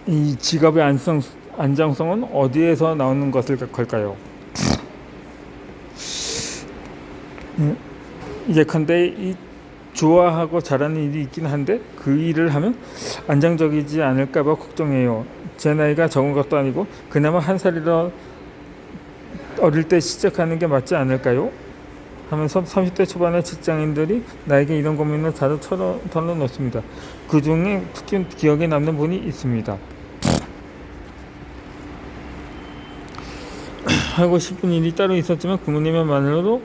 이 직업의 안정성은 어디에서 나오는 걸까요? 음, 예컨대 이 좋아하고 잘하는 일이 있긴 한데 그 일을 하면 안정적이지 않을까봐 걱정해요. 제 나이가 적은 것도 아니고 그나마 한 살이라 어릴 때 시작하는 게 맞지 않을까요? 하면서 30대 초반의 직장인들이 나에게 이런 고민을 자주 털어놓습니다. 그 중에 특히 기억에 남는 분이 있습니다. 하고 싶은 일이 따로 있었지만 부모님의 말로도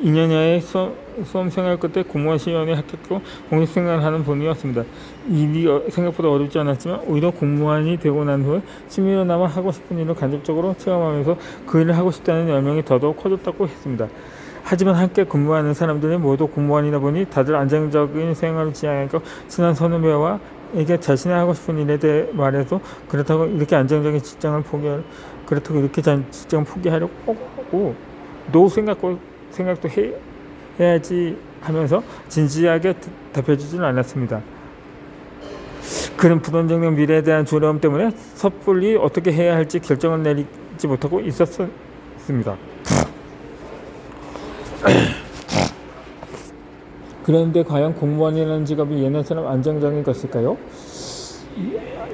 2년여의 수험생활 끝에 공무원 시험에 합격하고 공직생활을 하는 분이었습니다. 일이 생각보다 어렵지 않았지만 오히려 공무원이 되고 난 후에 취미로나마 하고 싶은 일을 간접적으로 체험하면서 그 일을 하고 싶다는 열망이 더더욱 커졌다고 했습니다. 하지만 함께 근무하는 사람들이 모두 공무원이다 보니 다들 안정적인 생활을 지향하고 친한 선후배에게 자신이 하고 싶은 일에 대해 말해서 그렇다고 이렇게 직장을 포기하려고 하고 생각도 해야지 하면서 진지하게 답해주지는 않았습니다. 그는 불안정한 미래에 대한 두려움 때문에 섣불리 어떻게 해야 할지 결정을 내리지 못하고 있었습니다. 그런데 과연 공무원이라는 직업이 예년처럼 안정적인 것일까요?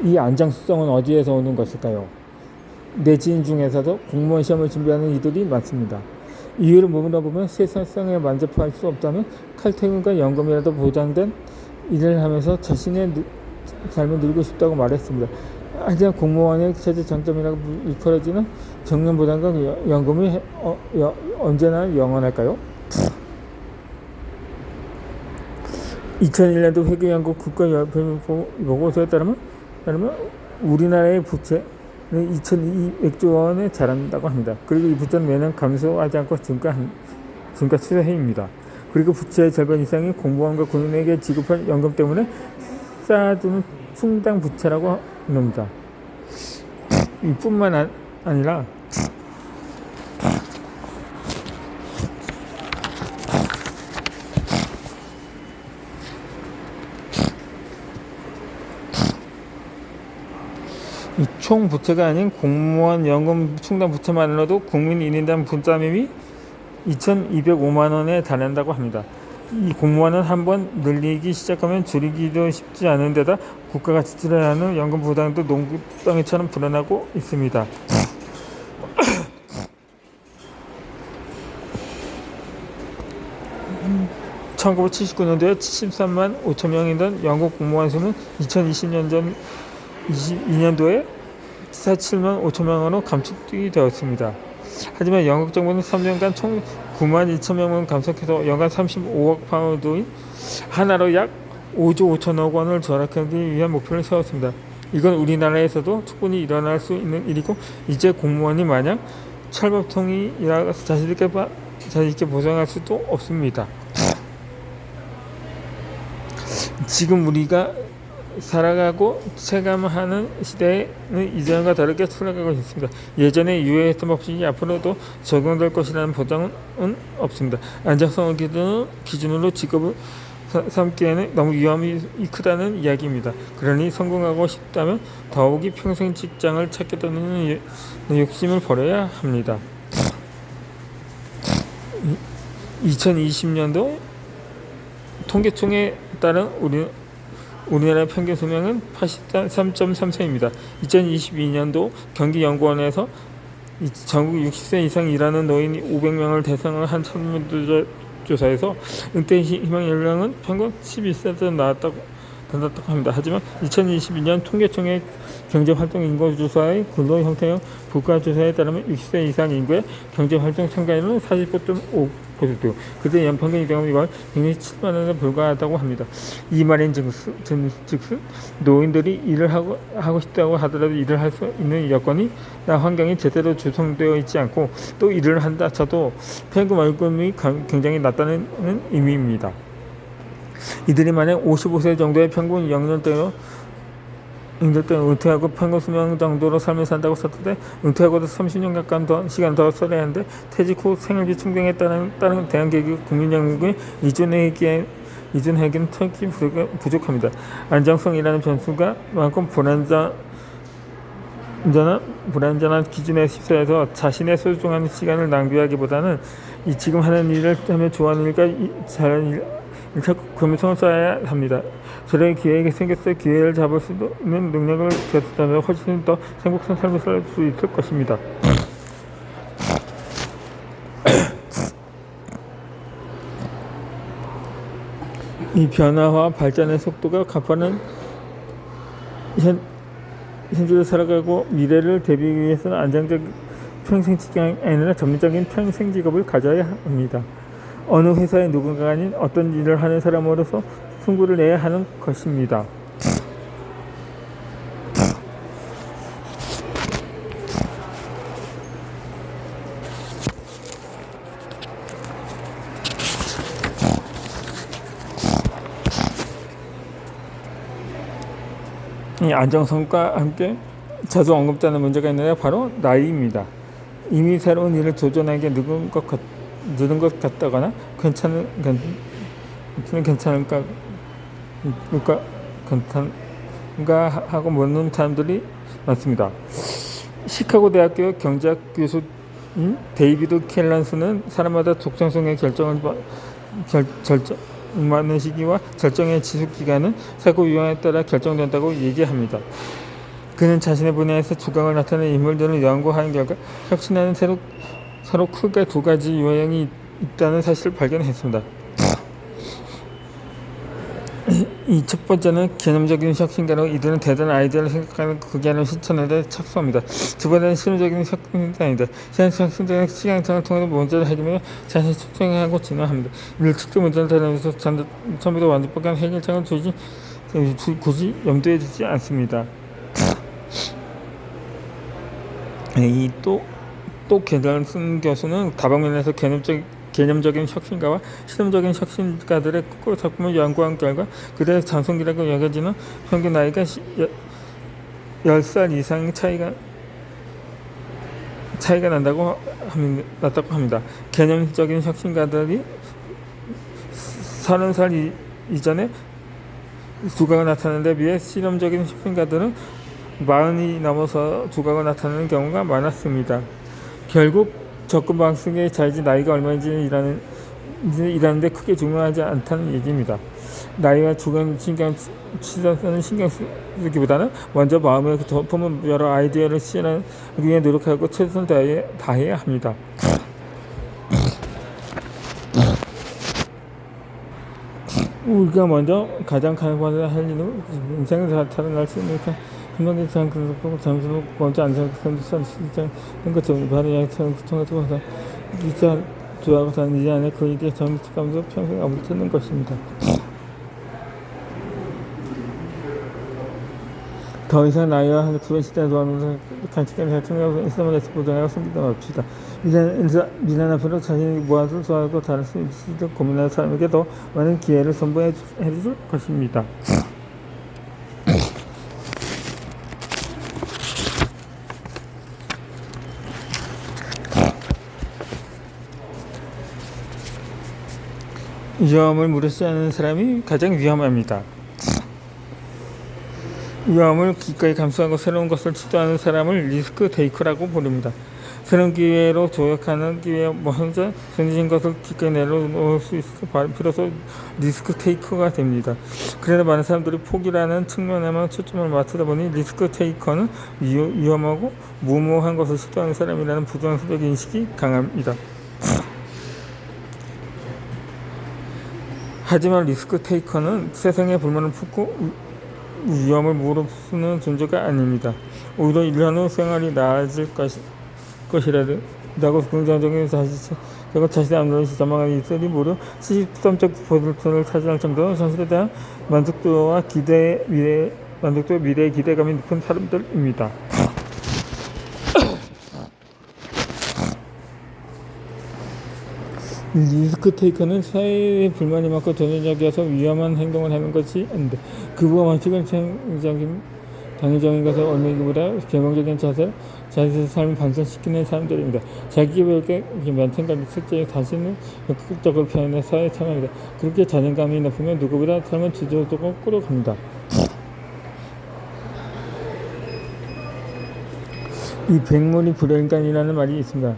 이 안정성은 어디에서 오는 것일까요? 내 지인 중에서도 공무원 시험을 준비하는 이들이 많습니다. 이유를 물어보면 세상에 만족할 수 없다면 칼퇴근과 연금이라도 보장된 일을 하면서 자신의 삶을 누리고 싶다고 말했습니다. 하지만 공무원의 최대 장점이라고 일컬어지는 정년보장과 연금이 언제나 영원할까요? 2001년도 회계연구원 국가보고서에 따르면 우리나라의 부채는 2,200조 원에 달한다고 합니다. 그리고 이 부채는 매년 감소하지 않고 증가 추세입니다. 그리고 부채의 절반 이상이 공무원과 군인에게 지급할 연금 때문에 쌓아두는 충당 부채라고 합니다. 이뿐만 아니라 총 부채가 아닌 공무원 연금 충당 부채만으로도 국민 1인당 분담금이 2,205만 원에 달한다고 합니다. 이 공무원은 한번 늘리기 시작하면 줄이기도 쉽지 않은 데다 국가가 지출해야 하는 연금 부담도 농구덩이처럼 불어나고 있습니다. 1979년도에 73만 5천 명이던 영국 공무원 수는 2022년도에 47만 5천 명으로 감축이 되었습니다. 하지만 영국 정부는 3년간 총 9만 2천 명을 감축해서 연간 35억 파운드인 하나로 약 5조 5천억 원을 절약하기 위한 목표를 세웠습니다. 이건 우리나라에서도 충분히 일어날 수 있는 일이고 이제 공무원이 마냥 철밥통이라 자신 있게 보장할 수도 없습니다. 지금 우리가 살아가고 체감하는 시대는 이전과 다르게 흘러가고 있습니다. 예전에 유행했던 법칙이 앞으로도 적용될 것이라는 보장은 없습니다. 안정성을 기준으로 직업을 삼기에는 너무 위험이 크다는 이야기입니다. 그러니 성공하고 싶다면 더욱이 평생 직장을 찾겠다는 욕심을 버려야 합니다. 2020년도 통계청에 따른 우리나라의 평균 수명은 83.3세입니다. 2022년도 경기연구원에서 전국 60세 이상 일하는 노인 500명을 대상으로 한 설문조사에서 은퇴 희망 연령은 평균 11세로 나왔다고 합니다. 하지만 2022년 통계청의 경제활동 인구조사의 근로 형태형 부가조사에 따르면 60세 이상 인구의 경제활동 참가율은 49.5%, 그때 연평균 이동비가 167만 원에 불과하다고 합니다. 이 말인 즉슨 노인들이 일을 하고 싶다고 하더라도 일을 할 수 있는 여건이나 환경이 제대로 조성되어 있지 않고 또 일을 한다 쳐도 평균 월급이 굉장히 낮다는 의미입니다. 이들이 만약 55세 정도의 평균 연령대로 은퇴하고 평균 수명 정도로 삶을 산다고 썼을 때 은퇴하고도 30년 가까운 시간 더 써야 하는데 퇴직 후 생활비 충당에 따른 대한민국 국민연금이 이전에겐 특히 부족합니다. 안정성이라는 변수가 많고 불완전한 기준에 휩싸여서 자신의 소중한 시간을 낭비하기보다는 지금 하는 일을 하면 좋아하는 일과 잘하는 일 찾고 금성을 쌓아야 합니다. 저런 기회가 생겼을 기회를 잡을 수 있는 능력을 갖춘다면 훨씬 더 행복한 삶을 살 수 있을 것입니다. 이 변화와 발전의 속도가 가파른 현재를 살아가고 미래를 대비하기 위해서는 안정적 평생 직장이 아니라 전문적인 평생 직업을 가져야 합니다. 어느 회사의 누군가가 아닌 어떤 일을 하는 사람으로서 승부를 내야 하는 것입니다. 이 안정성과 함께 자주 언급되는 문제가 있는데 바로 나이입니다. 이미 새로운 일을 도전하기에 늦은 것 같다거나 괜찮을까 하고 묻는 사람들이 많습니다. 시카고 대학교 경제학 교수인 데이비드 켈란스는 사람마다 독창성의 맞는 시기와 결정의 지속 기간은 사고 유형에 따라 결정된다고 얘기합니다. 그는 자신의 분야에서 주각을 나타내는 인물들을 연구한 결과 혁신하는 서로 크게 두 가지 유형이 있다는 사실을 발견했습니다. 이 첫 번째는 개념적인 혁신가로 이들은 대단한 아이디어를 생각하는 그 개념을 실천하는 데 착수합니다. 두 번째는 실험적인 혁신가입니다. 혁신자는 시간을 통해 문제를 해결하며 자신이 측정하고 진화합니다. 이를 특정 문제를 다루면서 처음부터 완벽한 해결책을 굳이 염두에 두지 않습니다. 또 켈란스 교수는 다방면에서 개념적인 혁신가와 실험적인 혁신가들의 작품을 연구한 결과 그들의 장성기라고 여겨지는 평균 나이가 10살 이상 차이가 났다고 합니다. 개념적인 혁신가들이 30살 이전에 두각을 나타내는 데 비해 실험적인 혁신가들은 40이 넘어서 두각을 나타내는 경우가 많았습니다. 결국 접근 방식의 차이지 나이가 얼마인지 일하는데 크게 중요하지 않다는 얘기입니다. 나이와 주관 시선은 신경 쓰기보다는 먼저 마음에 품은 여러 아이디어를 실현하기 위해 노력하고 최선을 다해야 합니다. 우리가 먼저 가장 간과해야 할 일은 인생을 살아갈 수 있는 한번에 대한 그것도 잠시도 먼저 안전한 것처럼 바로 양처럼 통해서 항상 기차 좋아하고 사는 이 안에 그에게 정직감도 평생 아무리 찾는 것입니다. 더 이상 나이와 주변 시대에 도와주면서 간직하는 살통하고 있음을 보장하고 숨기다 맙시다. 미래는 앞으로 자신이 무엇을 좋아하고 다를 수 있을지 고민하는 사람에게 더 많은 기회를 선보해 줄 것입니다. 위험을 무릅쓰는 사람이 가장 위험합니다. 위험을 기꺼이 감수하고 새로운 것을 시도하는 사람을 리스크 테이커라고 부릅니다. 새로운 기회로 조약하는 기회 현재 정해진 것을 기꺼이 내려놓을 수 있어 비로소 리스크 테이커가 됩니다. 그러나 많은 사람들이 포기라는 측면에만 초점을 맞추다 보니 리스크 테이커는 위험하고 무모한 것을 시도하는 사람이라는 부정적 인식이 강합니다. 하지만 리스크 테이커는 세상의 불만을 품고 위험을 무릅쓰는 존재가 아닙니다. 오히려 1년 후 생활이 나아질 것이라고 긍정적인 자신의 안전을 전망하는 이들이 무려 73.9%를 차지할 정도로 현실에 대한 만족도와 미래의 기대감이 높은 사람들입니다. 리스크 테이커는 사회의 불만이 많고 도전적이어서 위험한 행동을 하는 것이 아닌데 그보다 원칙은 당위적인 것을 얽매이기보다 개방적인 자신의 삶을 발전시키는 사람들입니다. 자기계발에 면책감이 실제 자신을 적극적으로 표현해 사회에 참여합니다. 그렇게 자존감이 높으면 누구보다 삶은 지속적으로 끌어갑니다. 이 백물이 불여인간이라는 말이 있습니다.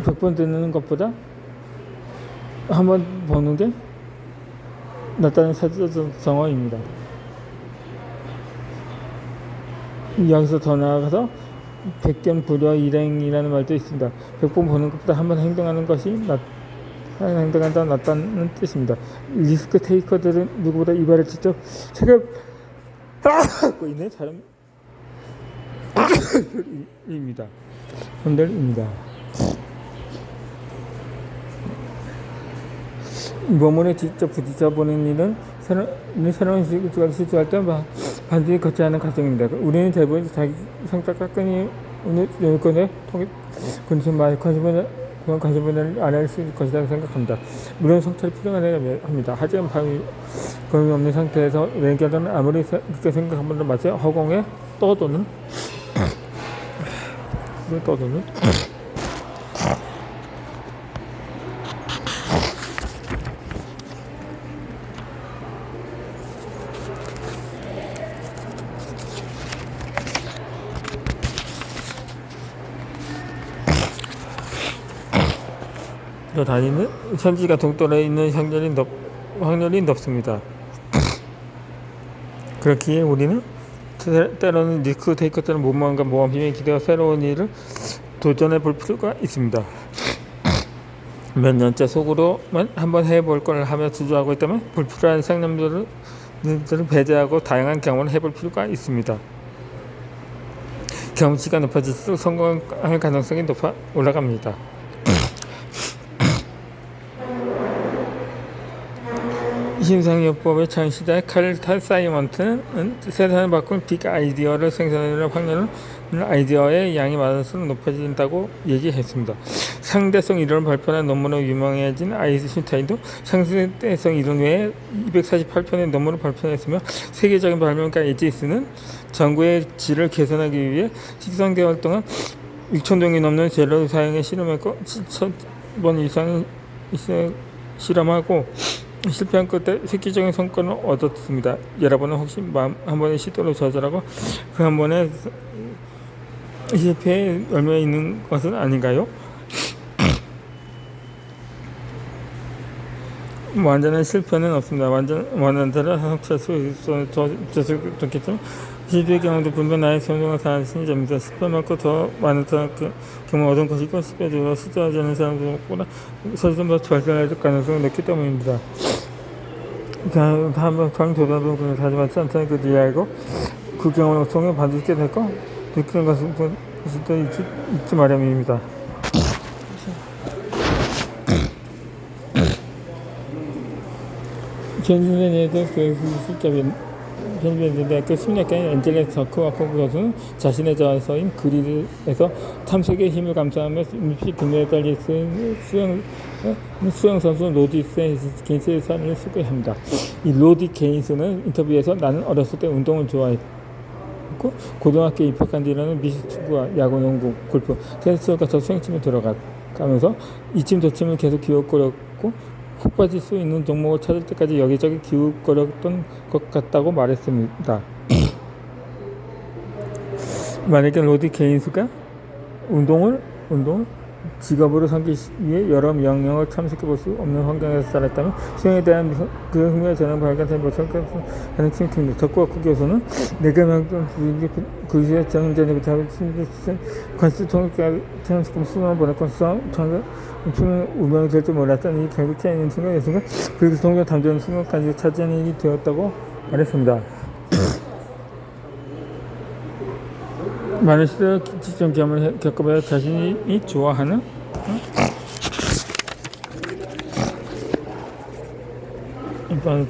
100번 듣는 것보다 한 번 보는 게 낫다는 사자성어입니다. 여기서 더 나아가서 백견불여 일행이라는 말도 있습니다. 100번 보는 것보다 한 번 행동하는 것이 행동한다 낫다는 뜻입니다. 리스크 테이커들은 누구보다 이발을 직접 체감하고 있는 사람입니다. 몸으로 직접 부딪혀 보는 일은 새로운 시도를 시도할 때 반드시 거쳐야 하는 과정입니다. 우리는 대부분 자기 성격과 끊임없는 요건에 통해 관심을 안 할 수 있을 것이라고 생각합니다. 물론 성찰이 필요합니다. 하지만 범위 없는 상태에서 왼결은 아무리 그렇게 생각하면 마치 허공에 떠도는 다니는 현지가 동떨어져 있는 확률이 높습니다. 그렇기에 우리는 때로는 리스크 테이커처럼 무모함과 모험심에 기대어 새로운 일을 도전해 볼 필요가 있습니다. 몇 년째 속으로만 한번 해볼 걸 하며 주저하고 있다면 불필요한 상념들을 배제하고 다양한 경험을 해볼 필요가 있습니다. 경험치가 높아질수록 성공할 가능성이 높아 올라갑니다. 심상요법의 창시자 칼 사이먼트는 세상을 바꿀 빅 아이디어를 생산하는 확률은 아이디어의 양이 많을수록 높아진다고 얘기했습니다. 상대성 이론을 발표한 논문으로 유명해진 아인슈타인도 상대성 이론 외에 248편의 논문을 발표했으며 세계적인 발명가 에디슨은 전구의 질을 개선하기 위해 식상대월 동안 6,000종이 넘는 재료를 사용해 실험했고 7,000번 이상 실험하고 실패한 끝에 획기적인 성과를 얻었습니다. 여러분은 혹시 한 번의 시도를 저질하고 그 한 번의 실패에 얽매여 있는 것은 아닌가요? 완전한 실패는 없습니다. 완전대로 성취할 수 있었겠지만 실패의 경우도 분명 나의 성공을 사실은 점입니다. 실패 만큼 더 많은 경험 얻은 것이고 실패적으로 시도하지 않은 사람들보다 서서히 발전할 가능성이 높기 때문입니다. 한번 도전해보는 것을 하지 않지 않다는 것을 이해하고 그 경험을 통해 반드시 깨닫고 느끼는 것은 또 잊지 마렴입니다. 견주는에도 그 대학교 심리학자인 앤젤레 저크와코 교수는 자신의 저서인 그리드에서 탐색의 힘을 감수하며 임시 금메달에 달려 수영 선수 로디 게인스의 사례를 소개합니다. 이 로디 게인스는 인터뷰에서 나는 어렸을 때 운동을 좋아했고 고등학교에 입학한 뒤로는 미식 축구와 야구, 농구, 골프, 테니스 같은 수영팀에 들어가면서 이침 저침을 계속 기웃거렸고 푹 빠질 수 있는 종목을 찾을 때까지 여기저기 기웃거렸던 것 같다고 말했습니다. 만약에 로디 게인스가 운동을 직업으로 삼기 위해 여러 영역을 탐색해 볼 수 없는 환경에서 살았다면 수영에 대한 그 흥미와 전환 발견하지 못할 가능성이 큽니다. 덕구와코 교수는 내가 명던 그 시대 정전에부터 관수 통역자처럼 수능을 보냈고 수능 운명이 될 줄 몰랐던 이 결국에 있는 순간 그리고 동료 담전 순간까지 차지하는 일이 되었다고 말했습니다. 많은 시대의 지적 경험을 겪어봐야 자신이 좋아하는 이빨